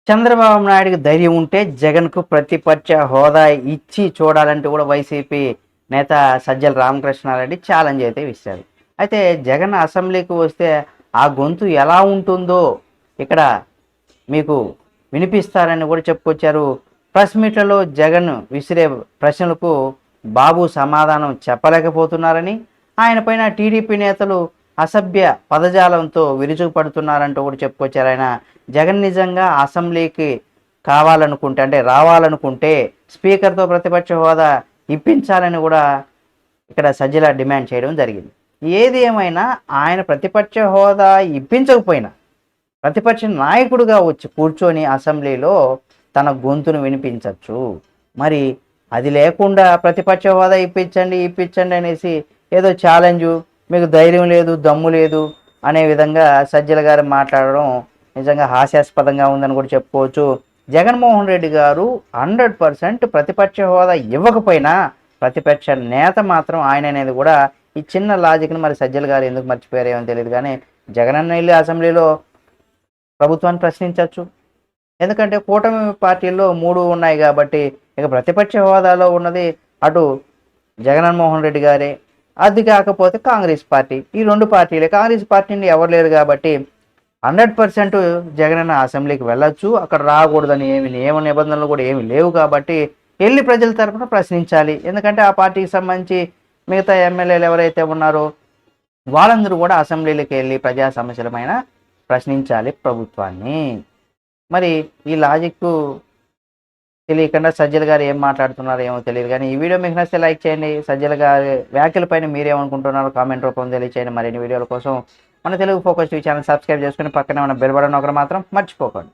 చంద్రబాబు నాయుడుకి ధైర్యం ఉంటే జగన్‌కు ప్రతిపక్ష హోదా ఇచ్చి చూడాలంటూ కూడా వైసీపీ నేత సజ్జల రామకృష్ణారెడ్డి ఛాలెంజ్ అయితే విసిరారు. అయితే జగన్ అసెంబ్లీకి వస్తే ఆ గొంతు ఎలా ఉంటుందో ఇక్కడ మీకు వినిపిస్తారని కూడా చెప్పుకొచ్చారు. ప్రెస్ మీట్లలో జగన్ విసిరే ప్రశ్నలకు బాబు సమాధానం చెప్పలేకపోతున్నారని, ఆయన పైన టీడీపీ నేతలు అసభ్య పదజాలంతో విరుచుకుపడుతున్నారంటూ కూడా చెప్పుకొచ్చారు. ఆయన జగన్ నిజంగా అసెంబ్లీకి కావాలనుకుంటే అంటే రావాలనుకుంటే స్పీకర్తో ప్రతిపక్ష హోదా ఇప్పించాలని కూడా ఇక్కడ సజ్జల డిమాండ్ చేయడం జరిగింది. ఏది ఏమైనా ఆయన ప్రతిపక్ష హోదా ఇప్పించకపోయినా ప్రతిపక్ష నాయకుడిగా వచ్చి కూర్చొని అసెంబ్లీలో తన గొంతును వినిపించవచ్చు. మరి అది లేకుండా ప్రతిపక్ష హోదా ఇప్పించండి ఇప్పించండి అనేసి ఏదో ఛాలెంజు, మీకు ధైర్యం లేదు దమ్ము లేదు అనే విధంగా సజ్జల గారు మాట్లాడడం నిజంగా హాస్యాస్పదంగా ఉందని కూడా చెప్పుకోవచ్చు. జగన్మోహన్ రెడ్డి గారు 100% ప్రతిపక్ష హోదా ఇవ్వకపోయినా ప్రతిపక్ష నేత మాత్రం ఆయన అనేది కూడా ఈ చిన్న లాజిక్ని మరి సజ్జల గారు ఎందుకు మర్చిపోయారేమో తెలియదు. కానీ జగనన్న వెళ్ళి అసెంబ్లీలో ప్రభుత్వాన్ని ప్రశ్నించవచ్చు. ఎందుకంటే కూటమి పార్టీల్లో 3 ఉన్నాయి కాబట్టి ఇక ప్రతిపక్ష హోదాలో ఉన్నది అటు జగన్మోహన్ రెడ్డి గారే, అది కాకపోతే కాంగ్రెస్ పార్టీ. ఈ 2 పార్టీలే. కాంగ్రెస్ పార్టీని ఎవరు లేరు కాబట్టి 100% జగనన్న అసెంబ్లీకి వెళ్ళొచ్చు. అక్కడ రాకూడదని ఏమి నియమ నిబంధనలు కూడా ఏమి లేవు కాబట్టి వెళ్ళి ప్రజల తరపున ప్రశ్నించాలి. ఎందుకంటే ఆ పార్టీకి సంబంధించి మిగతా ఎమ్మెల్యేలు ఎవరైతే ఉన్నారో వాళ్ళందరూ కూడా అసెంబ్లీలకు వెళ్ళి ప్రజా సమస్యలపైన ప్రశ్నించాలి ప్రభుత్వాన్ని. మరి ఈ లాజిక్ తెలియకుండా సజ్జల గారు ఏం మాట్లాడుతున్నారో ఏమో తెలియదు. కానీ ఈ వీడియో మీకు నచ్చితే లైక్ చేయండి. సజ్జల గారి వ్యాఖ్యలపైన మీరేమనుకుంటున్నారో కామెంట్ రూపంలో తెలియచేయండి. మరిన్ని వీడియోల కోసం మన Telugu focus TV channel subscribe చేసుకుని పక్కనే ఉన్న బెల్ బటన్ ఒకటి మాత్రం మర్చిపోకండి.